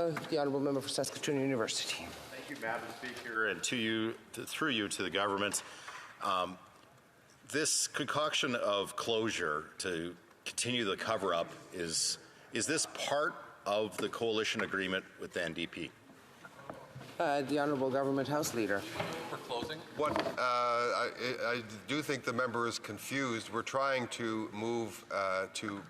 The Honourable Member for Saskatoon University. Thank you, Madam Speaker, and through you to the government. This concoction of closure to continue the cover-up, is this part of the coalition agreement with the NDP? The Honourable Government House Leader. For closing? I do think the member is confused. We're trying to move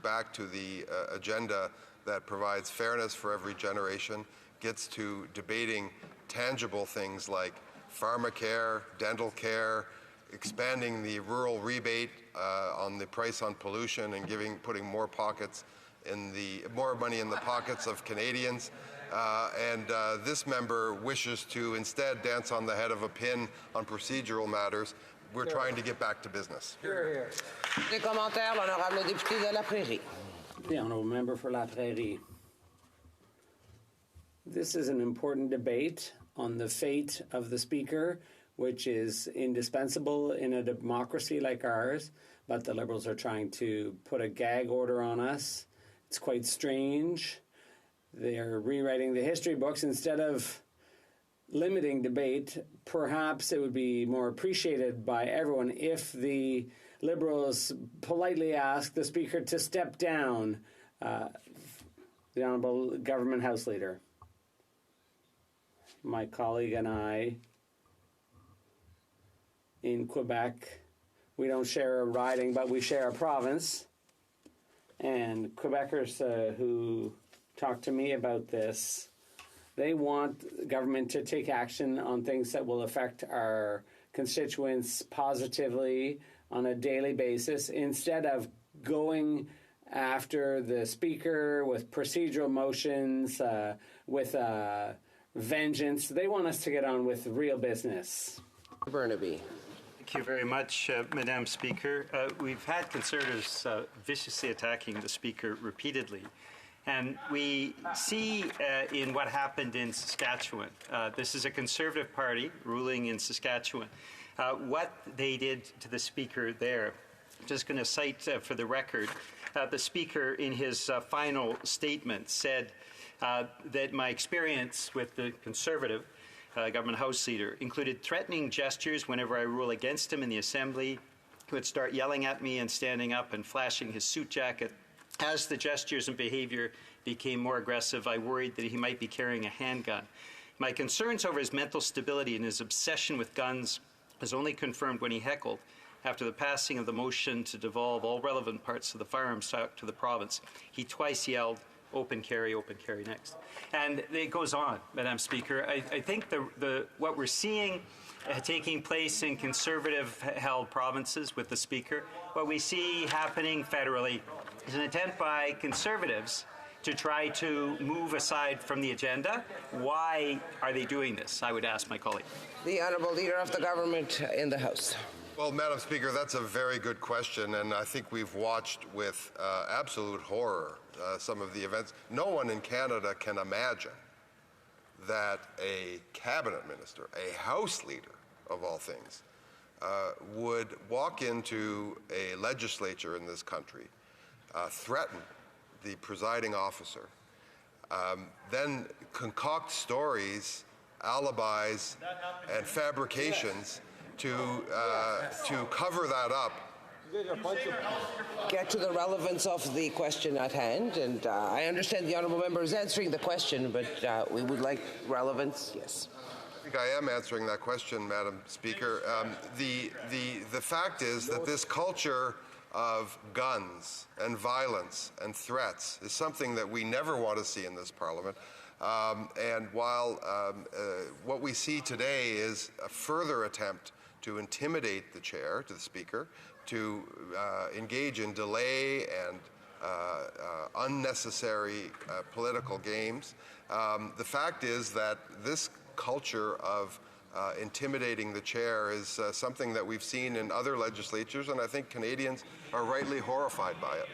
back to the agenda that provides fairness for every generation, gets to debating tangible things like pharmacare, dental care, expanding the rural rebate on the price on pollution and putting more money in the pockets of Canadians. This member wishes to instead dance on the head of a pin on procedural matters. We're trying to get back to business. Des commentaires, l'honorable député de La Prairie. The Honourable Member for La Prairie. This is an important debate on the fate of the Speaker, which is indispensable in a democracy like ours, but the Liberals are trying to put a gag order on us. It's quite strange. They're rewriting the history books. Instead of limiting debate, perhaps it would be more appreciated by everyone if the Liberals politely ask the Speaker to step down. The Honourable Government House Leader. My colleague and I in Quebec, we don't share a riding, but we share a province. And Quebecers who talk to me about this, they want government to take action on things that will affect our constituents positively on a daily basis, instead of going after the Speaker with procedural motions, with vengeance. They want us to get on with real business. Burnaby. Thank you very much, Madam Speaker. We've had Conservatives viciously attacking the Speaker repeatedly. And we see in what happened in Saskatchewan, this is a Conservative party ruling in Saskatchewan, what they did to the Speaker there. I'm just going to cite for the record, the Speaker in his final statement said that my experience with the Conservative Government House Leader included threatening gestures whenever I rule against him in the Assembly. He would start yelling at me and standing up and flashing his suit jacket. As the gestures and behavior became more aggressive, I worried that he might be carrying a handgun. My concerns over his mental stability and his obsession with guns was only confirmed when he heckled after the passing of the motion to devolve all relevant parts of the firearms stock to the province. He twice yelled, open carry next. And it goes on, Madam Speaker. I think what we're seeing taking place in Conservative-held provinces with the Speaker, what we see happening federally is an attempt by Conservatives to try to move aside from the agenda. Why are they doing this? I would ask my colleague. The Honourable Leader of the Government in the House. Well, Madam Speaker, that's a very good question, and I think we've watched with absolute horror some of the events. No one in Canada can imagine that a cabinet minister, a House Leader of all things, would walk into a legislature in this country, threaten the presiding officer, then concoct stories, alibis, and fabrications to cover that up. Get to the relevance of the question at hand, and I understand the Honourable Member is answering the question, but we would like relevance, yes. I think I am answering that question, Madam Speaker. The fact is that this culture of guns and violence and threats is something that we never want to see in this Parliament. And while what we see today is a further attempt to intimidate the chair, to the Speaker, to engage in delay and unnecessary political games, the fact is that this culture of intimidating the chair is something that we've seen in other legislatures, and I think Canadians are rightly horrified by it.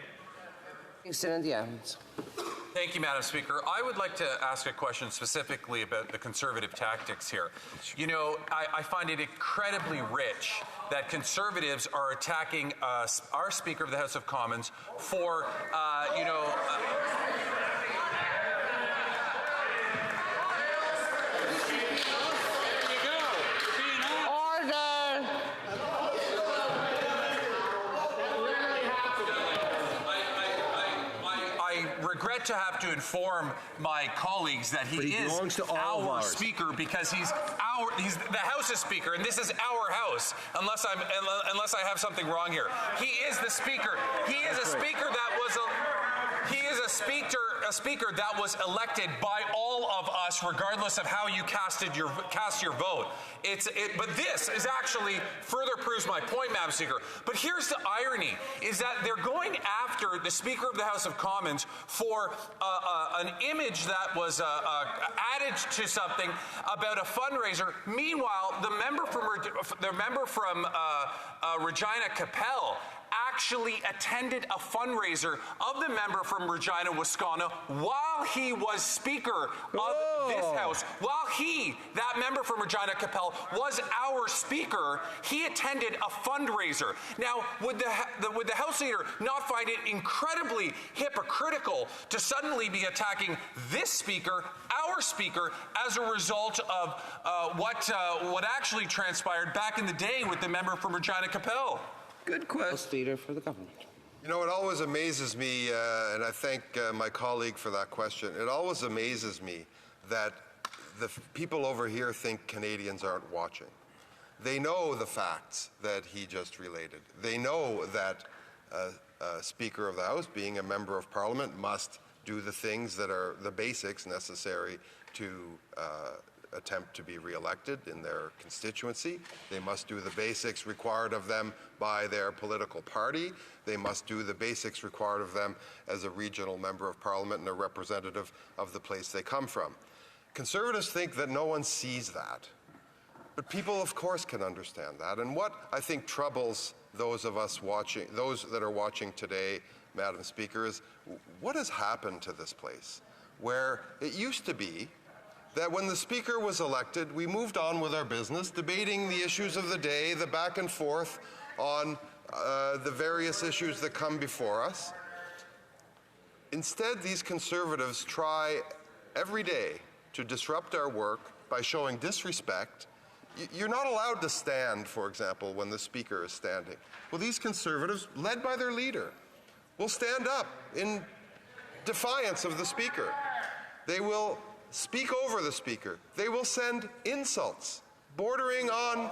Thank you, Madam Speaker. I would like to ask a question specifically about the Conservative tactics here. You know, I find it incredibly rich that Conservatives are attacking our Speaker of the House of Commons for, regret to have to inform my colleagues that he is our speaker because he's the House's speaker, and this is our House. Unless I have something wrong here, he is the speaker. He is a speaker that was a speaker that was elected by all of us, regardless of how you cast your vote. But this is actually further proves my point, Madam Speaker. But here's the irony: is that they're going after the Speaker of the House of Commons for an image that was added to something about a fundraiser. Meanwhile, the member from Regina Capel actually attended a fundraiser of the member from Regina, Wisconsin, while he was Speaker of this House. While that member from Regina Capel, was our Speaker, he attended a fundraiser. Now, would the House Leader not find it incredibly hypocritical to suddenly be attacking this Speaker, our Speaker, as a result of what actually transpired back in the day with the member from Regina Capel? Good question. Leader for the government. You know, it always amazes me, and I thank my colleague for that question. It always amazes me that the people over here think Canadians aren't watching. They know the facts that he just related. They know that Speaker of the House, being a member of Parliament, must do the things that are the basics necessary to attempt to be re-elected in their constituency. They must do the basics required of them by their political party. They must do the basics required of them as a regional member of Parliament and a representative of the place they come from. Conservatives think that no one sees that. But people, of course, can understand that. And what I think troubles those of us watching, those that are watching today, Madam Speaker, is what has happened to this place, where it used to be that when the Speaker was elected, we moved on with our business, debating the issues of the day, the back and forth on the various issues that come before us. Instead, these Conservatives try every day to disrupt our work by showing disrespect. You're not allowed to stand, for example, when the Speaker is standing. Well, these Conservatives, led by their leader, will stand up in defiance of the Speaker. They will speak over the Speaker. They will send insults bordering on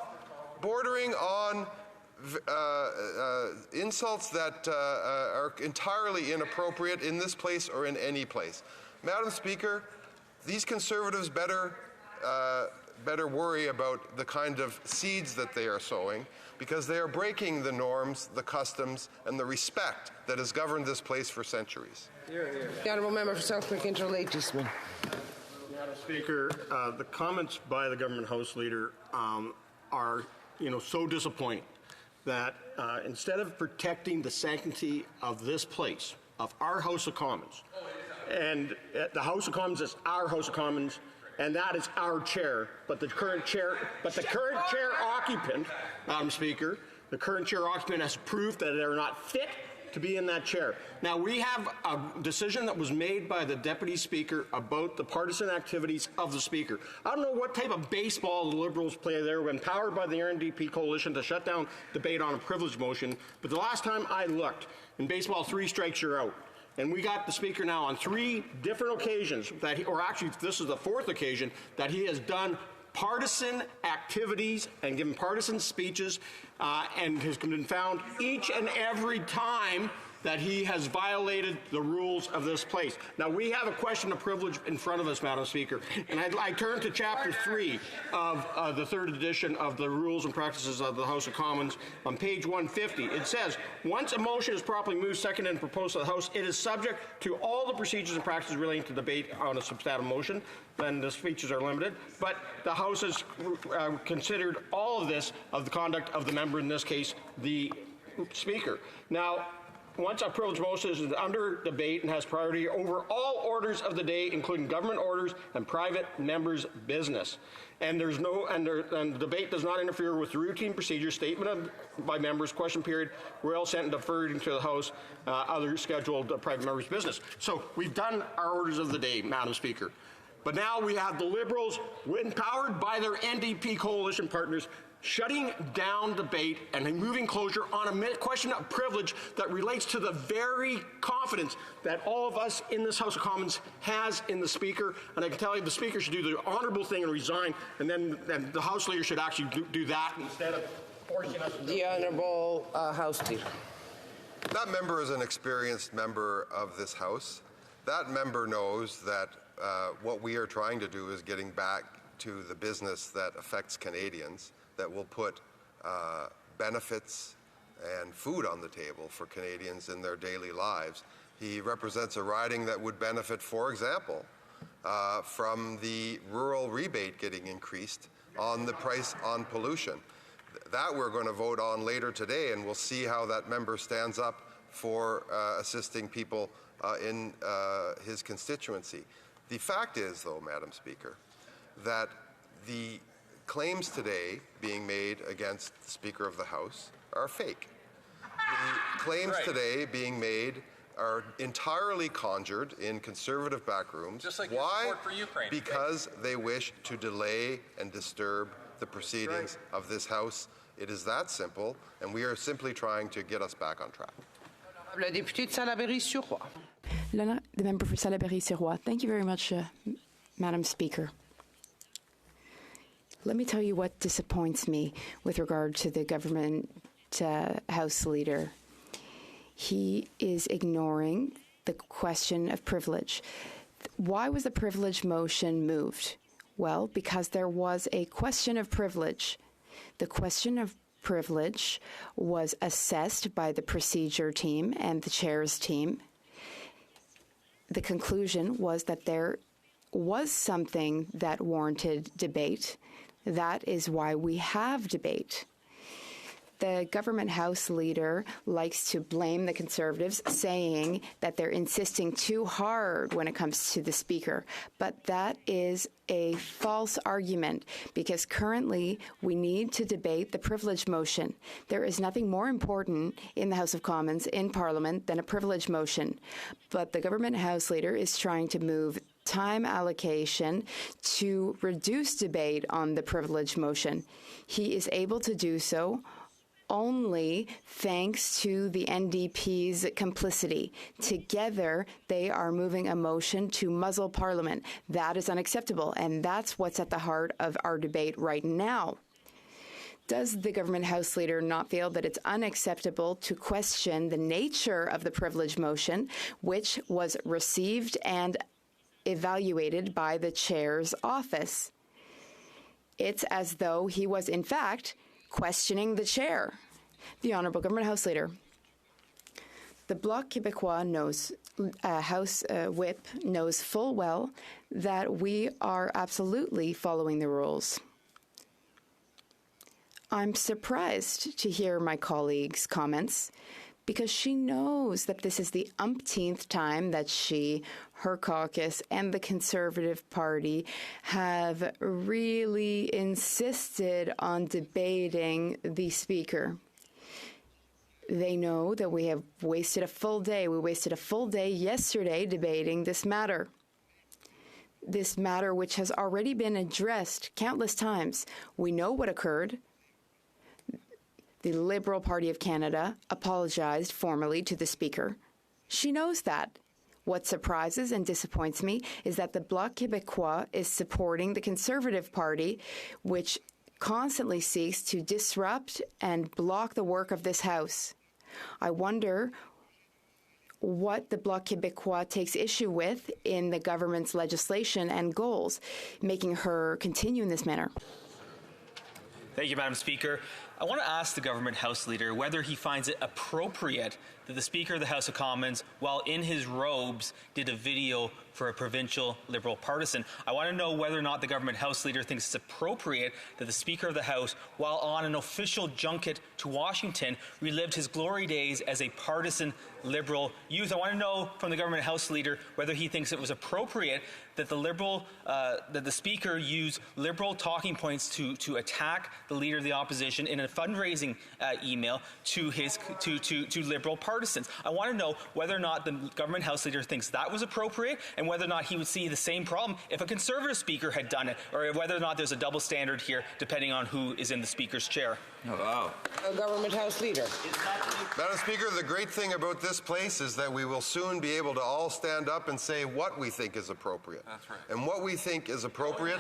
insults that are entirely inappropriate in this place or in any place. Madam Speaker, these Conservatives better worry about the kind of seeds that they are sowing, because they are breaking the norms, the customs, and the respect that has governed this place for centuries. The Honourable Member for South Kirk-Interlake, Eastman. Madam Speaker, the comments by the Government House Leader are, so disappointing that instead of protecting the sanctity of this place, of our House of Commons, and the House of Commons is our House of Commons, and that is our chair, but the current chair occupant, Madam Speaker, the current chair occupant has proved that they're not fit to be in that chair. Now, we have a decision that was made by the Deputy Speaker about the partisan activities of the Speaker. I don't know what type of baseball the Liberals play there when powered by the NDP coalition to shut down debate on a privilege motion, but the last time I looked, in baseball, 3 strikes, you're out. And we got the Speaker now on 3 different occasions that this is the 4th occasion that he has done partisan activities and given partisan speeches and has been found each and every time that he has violated the rules of this place. Now, we have a question of privilege in front of us, Madam Speaker, and I turn to Chapter 3 of the 3rd edition of the Rules and Practices of the House of Commons on page 150. It says, once a motion is properly moved, seconded, and proposed to the House, it is subject to all the procedures and practices relating to debate on a substantive motion. Then the speeches are limited, but the House has considered all of this of the conduct of the member, in this case, the Speaker. Now, once a privileged motion is under debate and has priority over all orders of the day, including government orders and private members' business, and the debate does not interfere with the routine procedure, statement by members, question period, royal sentence deferred to the House, other scheduled private members' business. So we've done our orders of the day, Madam Speaker. But now we have the Liberals, empowered by their NDP coalition partners, shutting down debate and removing closure on a question of privilege that relates to the very confidence that all of us in this House of Commons has in the Speaker. And I can tell you the Speaker should do the honourable thing and resign, and then the House Leader should actually do that instead of forcing us to The Honourable House Leader. That member is an experienced member of this House. That member knows that what we are trying to do is getting back to the business that affects Canadians, that will put benefits and food on the table for Canadians in their daily lives. He represents a riding that would benefit, for example, from the rural rebate getting increased on the price on pollution. That we're going to vote on later today, and we'll see how that member stands up for assisting people in his constituency. The fact is, though, Madam Speaker, that the claims today being made against the Speaker of the House are fake. The claims today being made are entirely conjured in conservative backrooms. Just like your Why? support for Ukraine. Because they wish to delay and disturb the proceedings of this House. It is that simple, and we are simply trying to get us back on track. La députée de Salaberry-sur-Roi. The member for Salaberry-sur-Roi. Thank you very much, Madam Speaker. Let me tell you what disappoints me with regard to the government House Leader. He is ignoring the question of privilege. Why was the privilege motion moved? Well, because there was a question of privilege. The question of privilege was assessed by the procedure team and the chair's team. The conclusion was that there was something that warranted debate. That is why we have debate. The government House Leader likes to blame the Conservatives, saying that they're insisting too hard when it comes to the Speaker. But that is a false argument, because currently we need to debate the privilege motion. There is nothing more important in the House of Commons, in Parliament, than a privilege motion. But the government House Leader is trying to move time allocation to reduce debate on the privilege motion. He is able to do so only thanks to the NDP's complicity. Together, they are moving a motion to muzzle Parliament. That is unacceptable, and that's what's at the heart of our debate right now. Does the government House Leader not feel that it's unacceptable to question the nature of the privilege motion, which was received and evaluated by the chair's office? It's as though he was, in fact, questioning the chair. The Honourable Government House Leader. The Bloc Quebecois knows, House Whip knows full well that we are absolutely following the rules. I'm surprised to hear my colleague's comments, because she knows that this is the umpteenth time that she, her caucus, and the Conservative Party have really insisted on debating the Speaker. They know that we have wasted a full day. We wasted a full day yesterday debating this matter. This matter which has already been addressed countless times. We know what occurred. The Liberal Party of Canada apologized formally to the Speaker. She knows that. What surprises and disappoints me is that the Bloc Quebecois is supporting the Conservative Party, which constantly seeks to disrupt and block the work of this House. I wonder what the Bloc Quebecois takes issue with in the government's legislation and goals, making her continue in this manner. Thank you, Madam Speaker. I want to ask the government House Leader whether he finds it appropriate that the Speaker of the House of Commons, while in his robes, did a video for a provincial Liberal partisan. I want to know whether or not the government House Leader thinks it's appropriate that the Speaker of the House, while on an official junket to Washington, relived his glory days as a partisan Liberal youth. I want to know from the government House Leader whether he thinks it was appropriate that the Speaker use Liberal talking points to attack the Leader of the Opposition in an fundraising email to Liberal partisans. I want to know whether or not the government House Leader thinks that was appropriate, and whether or not he would see the same problem if a Conservative Speaker had done it, or whether or not there's a double standard here depending on who is in the Speaker's chair. Wow. Government House Leader. Madam Speaker, the great thing about this place is that we will soon be able to all stand up and say what we think is appropriate. That's right. And what we think is appropriate,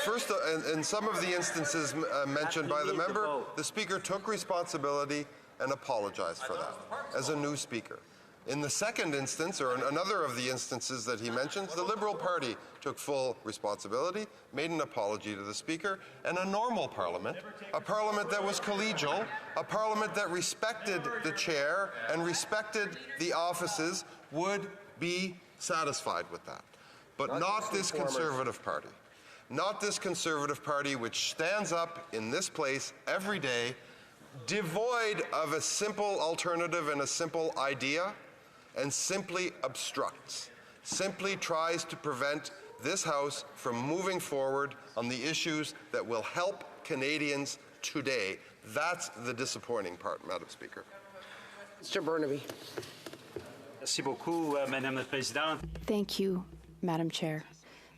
first, in some of the instances mentioned by the member, the Speaker took responsibility and apologized for that as a new Speaker. In the second instance, or another of the instances that he mentions, the Liberal Party took full responsibility, made an apology to the Speaker, and a normal Parliament, a Parliament that was collegial, a Parliament that respected the chair and respected the offices, would be satisfied with that. But not this Conservative Party. Not this Conservative Party which stands up in this place every day, devoid of a simple alternative and a simple idea, and simply obstructs, simply tries to prevent this House from moving forward on the issues that will help Canadians today. That's the disappointing part, Madam Speaker. Mr. Burnaby. Merci beaucoup, Madame la Présidente. Thank you, Madam Chair.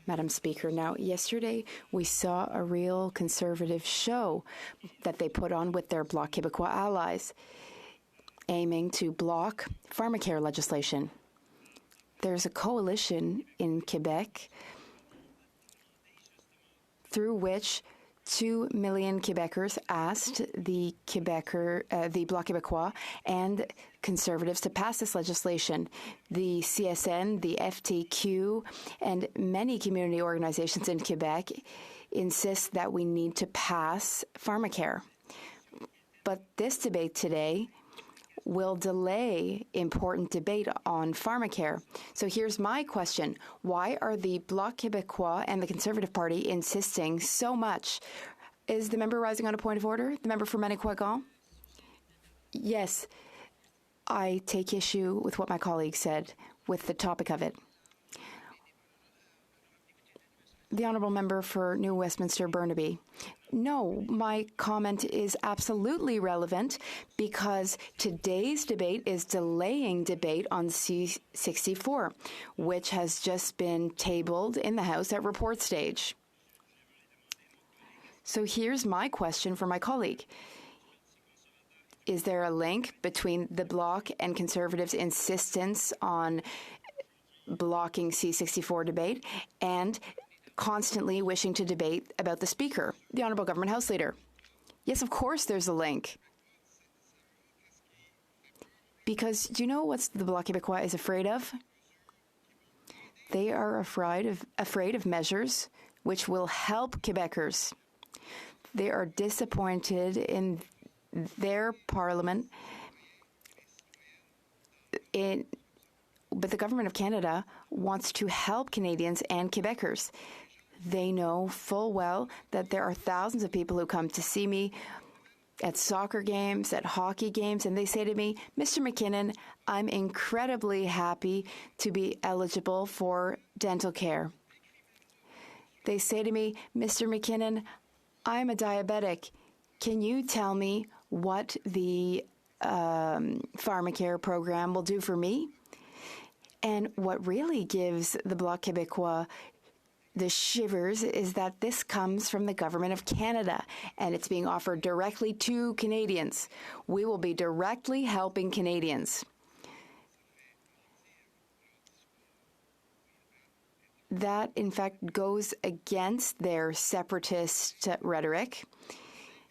Madam Speaker, now yesterday we saw a real Conservative show that they put on with their Bloc Quebecois allies, aiming to block pharmacare legislation. There's a coalition in Quebec through which 2 million Quebecers asked the Bloc Quebecois and Conservatives to pass this legislation. The CSN, the FTQ, and many community organizations in Quebec insist that we need to pass pharmacare. But this debate today will delay important debate on pharmacare. So here's my question. Why are the Bloc Quebecois and the Conservative Party insisting so much? Is the member rising on a point of order? The member for Manicouagan? Yes. I take issue with what my colleague said with the topic of it. The Honourable Member for New Westminster Burnaby. No, my comment is absolutely relevant because today's debate is delaying debate on C-64, which has just been tabled in the House at report stage. So here's my question for my colleague. Is there a link between the Bloc and Conservatives' insistence on blocking C-64 debate and constantly wishing to debate about the Speaker, the Honourable Government House Leader? Yes, of course there's a link. Because do you know what the Bloc Quebecois is afraid of? They are afraid of measures which will help Quebecers. They are disappointed in their parliament, but the Government of Canada wants to help Canadians and Quebecers. They know full well that there are thousands of people who come to see me at soccer games, at hockey games, and they say to me, Mr. McKinnon, I'm incredibly happy to be eligible for dental care. They say to me, Mr. McKinnon, I'm a diabetic. Can you tell me what the pharmacare program will do for me? And what really gives the Bloc Quebecois the shivers is that this comes from the Government of Canada, and it's being offered directly to Canadians. We will be directly helping Canadians. That, in fact, goes against their separatist rhetoric.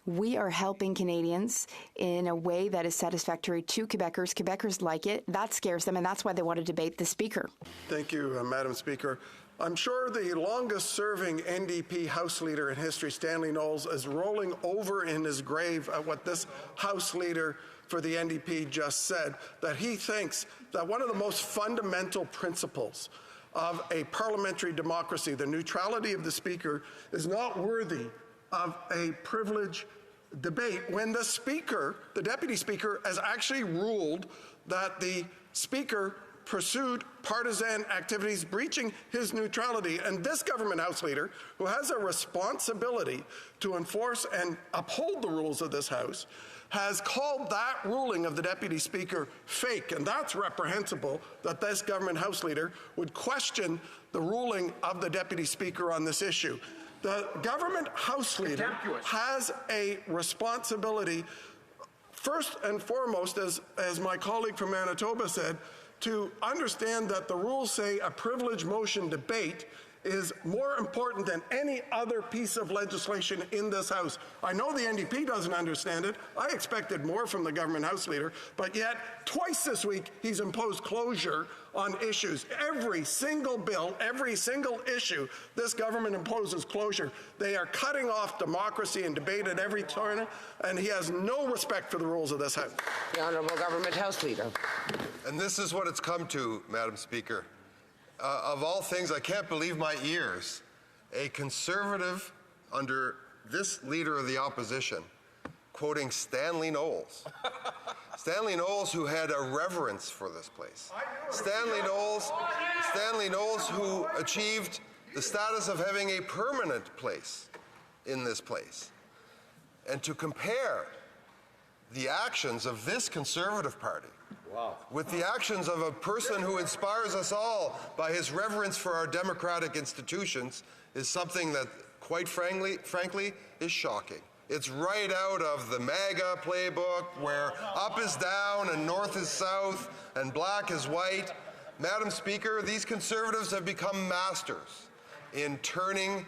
We are helping Canadians in a way that is satisfactory to Quebecers. Quebecers like it. That scares them, and that's why they want to debate the Speaker. Thank you, Madam Speaker. I'm sure the longest-serving NDP House Leader in history, Stanley Knowles, is rolling over in his grave at what this House Leader for the NDP just said, that he thinks that one of the most fundamental principles of a parliamentary democracy, the neutrality of the Speaker, is not worthy of a privileged debate when the Speaker, the Deputy Speaker, has actually ruled that the Speaker pursued partisan activities breaching his neutrality. And this government House Leader, who has a responsibility to enforce and uphold the rules of this House, has called that ruling of the Deputy Speaker fake, and that's reprehensible that this government House Leader would question the ruling of the Deputy Speaker on this issue. The government House Leader has a responsibility, first and foremost, as my colleague from Manitoba said, to understand that the rules say a privilege motion debate is more important than any other piece of legislation in this House. I know the NDP doesn't understand it. I expected more from the government House Leader, but yet twice this week he's imposed closure on issues. Every single bill, every single issue, this government imposes closure. They are cutting off democracy and debate at every turn, and he has no respect for the rules of this House. The Honourable Government House Leader. And this is what it's come to, Madam Speaker. Of all things, I can't believe my ears. A Conservative under this Leader of the Opposition quoting Stanley Knowles. Stanley Knowles, who had a reverence for this place. Stanley Knowles, who achieved the status of having a permanent place in this place. And to compare the actions of this Conservative Party with the actions of a person who inspires us all by his reverence for our democratic institutions is something that, quite frankly, is shocking. It's right out of the MAGA playbook, where up is down and north is south and black is white. Madam Speaker, these Conservatives have become masters in turning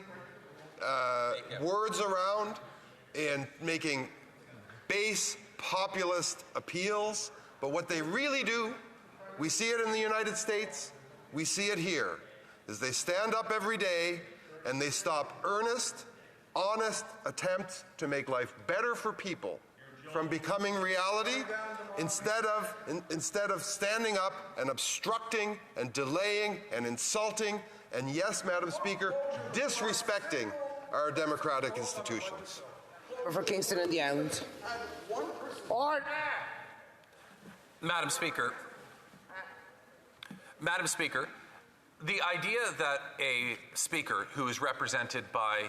words around, in making base populist appeals. But what they really do, we see it in the United States, we see it here, is they stand up every day and they stop earnest, honest attempts to make life better for people from becoming reality, instead of standing up and obstructing and delaying and insulting and, yes, Madam Speaker, disrespecting our democratic institutions. For Kingston and the Islands. Order. Madam Speaker, the idea that a speaker who is represented by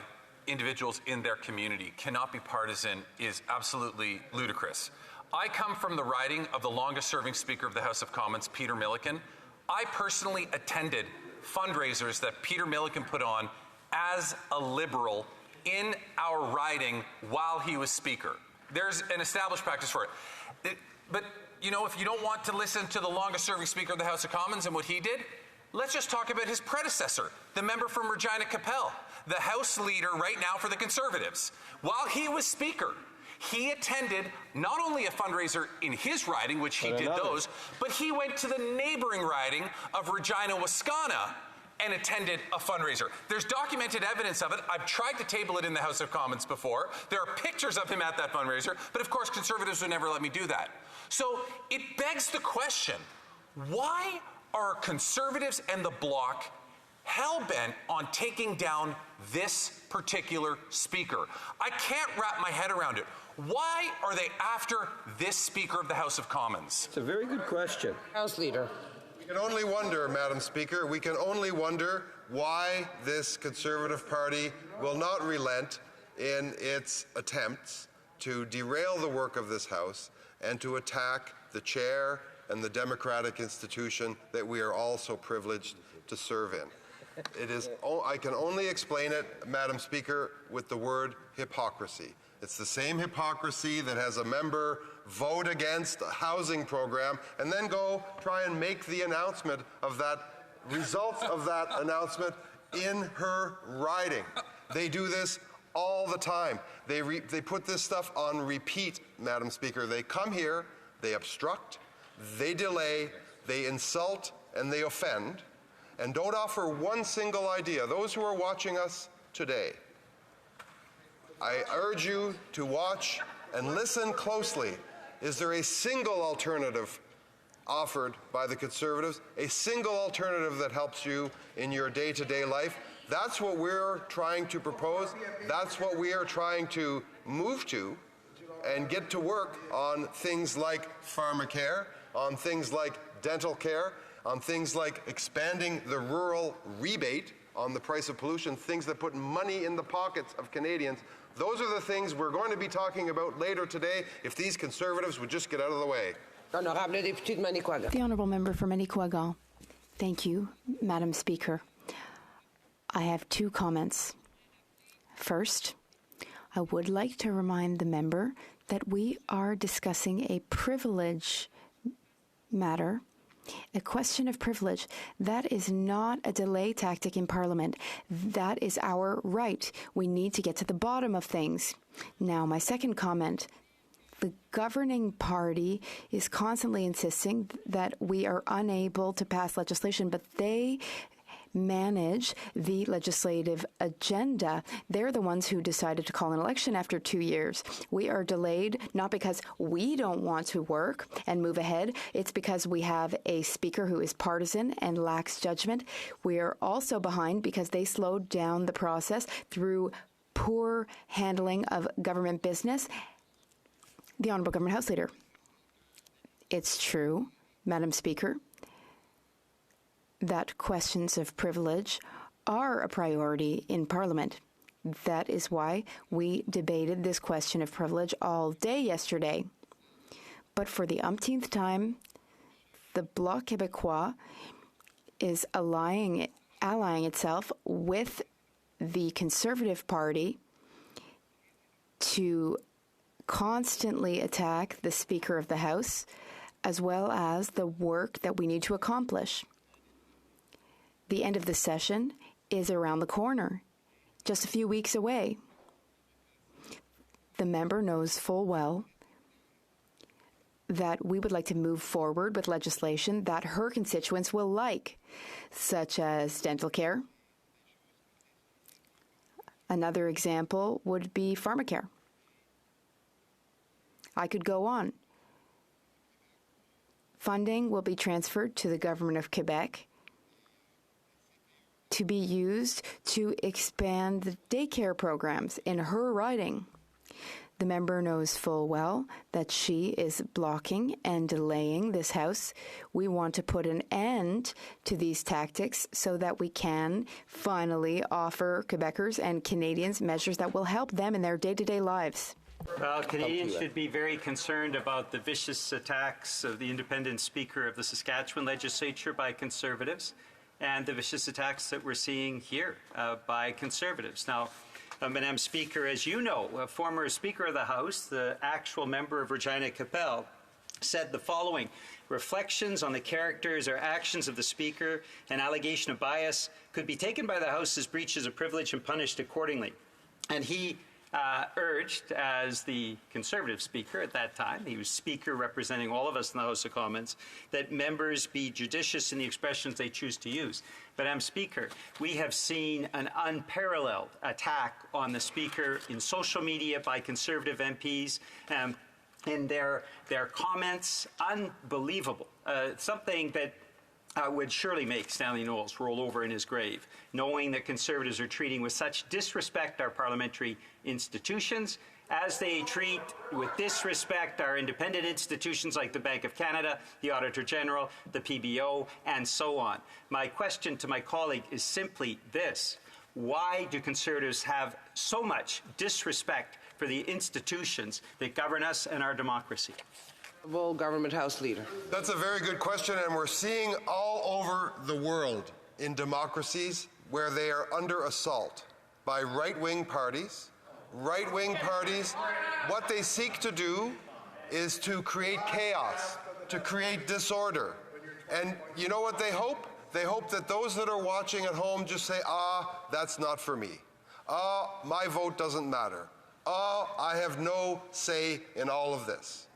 individuals in their community cannot be partisan is absolutely ludicrous. I come from the riding of the longest-serving Speaker of the House of Commons, Peter Milliken. I personally attended fundraisers that Peter Milliken put on as a Liberal in our riding while he was Speaker. There's an established practice for it. But you know, if you don't want to listen to the longest-serving Speaker of the House of Commons and what he did, let's just talk about his predecessor, the member from Regina Capel, the House Leader right now for the Conservatives. While he was Speaker, he attended not only a fundraiser in his riding, which he did those, but he went to the neighboring riding of Regina, Wascana, and attended a fundraiser. There's documented evidence of it. I've tried to table it in the House of Commons before. There are pictures of him at that fundraiser, but of course Conservatives would never let me do that. So it begs the question, why are Conservatives and the Bloc hell-bent on taking down this particular speaker? I can't wrap my head around it. Why are they after this Speaker of the House of Commons? It's a very good question. House Leader. We can only wonder, Madam Speaker, we can only wonder why this Conservative Party will not relent in its attempts to derail the work of this House and to attack the chair and the democratic institution that we are all so privileged to serve in. It is, I can only explain it, Madam Speaker, with the word hypocrisy. It's the same hypocrisy that has a member vote against a housing program and then go try and make the announcement of that, results of that announcement in her riding. They do this all the time. They put this stuff on repeat, Madam Speaker. They come here, they obstruct, they delay, they insult, and they offend, and don't offer one single idea. Those who are watching us today, I urge you to watch and listen closely. Is there a single alternative offered by the Conservatives, a single alternative that helps you in your day-to-day life? That's what we're trying to propose. That's what we are trying to move to and get to work on things like pharmacare, on things like dental care, on things like expanding the rural rebate on the price of pollution, things that put money in the pockets of Canadians. Those are the things we're going to be talking about later today if these Conservatives would just get out of the way. Honorable député de Manicouagan. The Honourable Member for Manicouagan. Thank you, Madam Speaker. I have two comments. First, I would like to remind the member that we are discussing a privilege matter, a question of privilege. That is not a delay tactic in Parliament. That is our right. We need to get to the bottom of things. Now, my second comment. The governing party is constantly insisting that we are unable to pass legislation, but they manage the legislative agenda. They're the ones who decided to call an election after 2 years. We are delayed not because we don't want to work and move ahead. It's because we have a speaker who is partisan and lacks judgment. We are also behind because they slowed down the process through poor handling of government business. The Honourable Government House Leader. It's true, Madam Speaker, that questions of privilege are a priority in Parliament. That is why we debated this question of privilege all day yesterday. But for the umpteenth time, the Bloc Quebecois is allying itself with the Conservative Party to constantly attack the Speaker of the House, as well as the work that we need to accomplish. The end of the session is around the corner, just a few weeks away. The member knows full well that we would like to move forward with legislation that her constituents will like, such as dental care. Another example would be pharmacare. I could go on. Funding will be transferred to the Government of Quebec to be used to expand the daycare programs in her riding. The member knows full well that she is blocking and delaying this House. We want to put an end to these tactics so that we can finally offer Quebecers and Canadians measures that will help them in their day-to-day lives. Well, Canadians should be very concerned about the vicious attacks of the independent Speaker of the Saskatchewan Legislature by Conservatives and the vicious attacks that we're seeing here by Conservatives. Now, Madam Speaker, as you know, a former Speaker of the House, the actual member of Regina Capel, said the following: reflections on the characters or actions of the Speaker and allegation of bias could be taken by the House as breaches of privilege and punished accordingly. And he urged, as the Conservative Speaker at that time, he was Speaker representing all of us in the House of Commons, that members be judicious in the expressions they choose to use. Madam Speaker, we have seen an unparalleled attack on the Speaker in social media by Conservative MPs. In their comments, unbelievable. Something that would surely make Stanley Knowles roll over in his grave, knowing that Conservatives are treating with such disrespect our parliamentary institutions, as they treat with disrespect our independent institutions like the Bank of Canada, the Auditor General, the PBO, and so on. My question to my colleague is simply this: why do Conservatives have so much disrespect for the institutions that govern us and our democracy? Government House Leader. That's a very good question, and we're seeing all over the world in democracies where they are under assault by right-wing parties. Right-wing parties, what they seek to do is to create chaos, to create disorder. And you know what they hope? They hope that those that are watching at home just say, that's not for me. My vote doesn't matter. I have no say in all of this.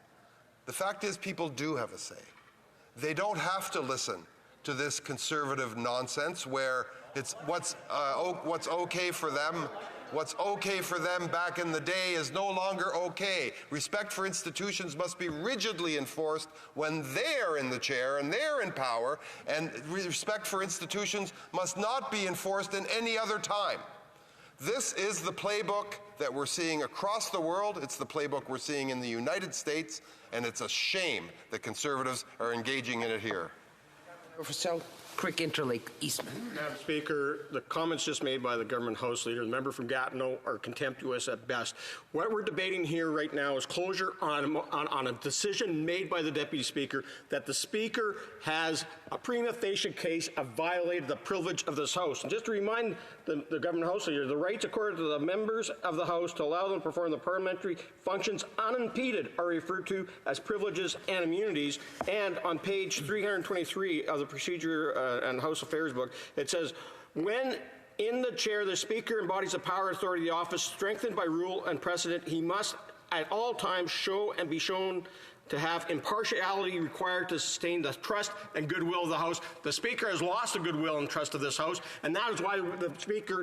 The fact is, people do have a say. They don't have to listen to this conservative nonsense where it's what's okay for them. What's okay for them back in the day is no longer okay. Respect for institutions must be rigidly enforced when they're in the chair and they're in power, and respect for institutions must not be enforced in any other time. This is the playbook that we're seeing across the world. It's the playbook we're seeing in the United States, and it's a shame that Conservatives are engaging in it here. Professor Crick Interlake Eastman. Madam Speaker, the comments just made by the government House Leader, the member from Gatineau, are contemptuous at best. What we're debating here right now is closure on a decision made by the Deputy Speaker that the Speaker has a prima facie case of violated the privilege of this House. And just to remind the government House Leader, the rights accorded to the members of the House to allow them to perform the parliamentary functions unimpeded are referred to as privileges and immunities. And on page 323 of the Procedure and House Affairs book, it says, when in the chair the Speaker embodies the power and authority of the office strengthened by rule and precedent, he must at all times show and be shown to have impartiality required to sustain the trust and goodwill of the House. The Speaker has lost the goodwill and trust of this House, and that is why the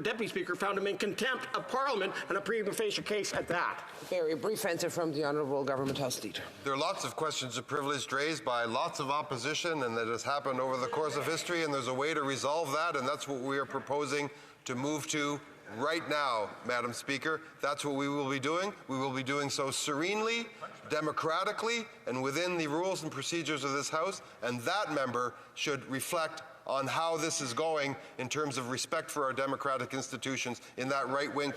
Deputy Speaker found him in contempt of Parliament, and a prima facie case at that. Very brief answer from the Honourable Government House Leader. There are lots of questions of privilege raised by lots of opposition, and that has happened over the course of history, and there's a way to resolve that, and that's what we are proposing to move to right now, Madam Speaker. That's what we will be doing. We will be doing so serenely, democratically, and within the rules and procedures of this House, and that member should reflect on how this is going in terms of respect for our democratic institutions in that right wing.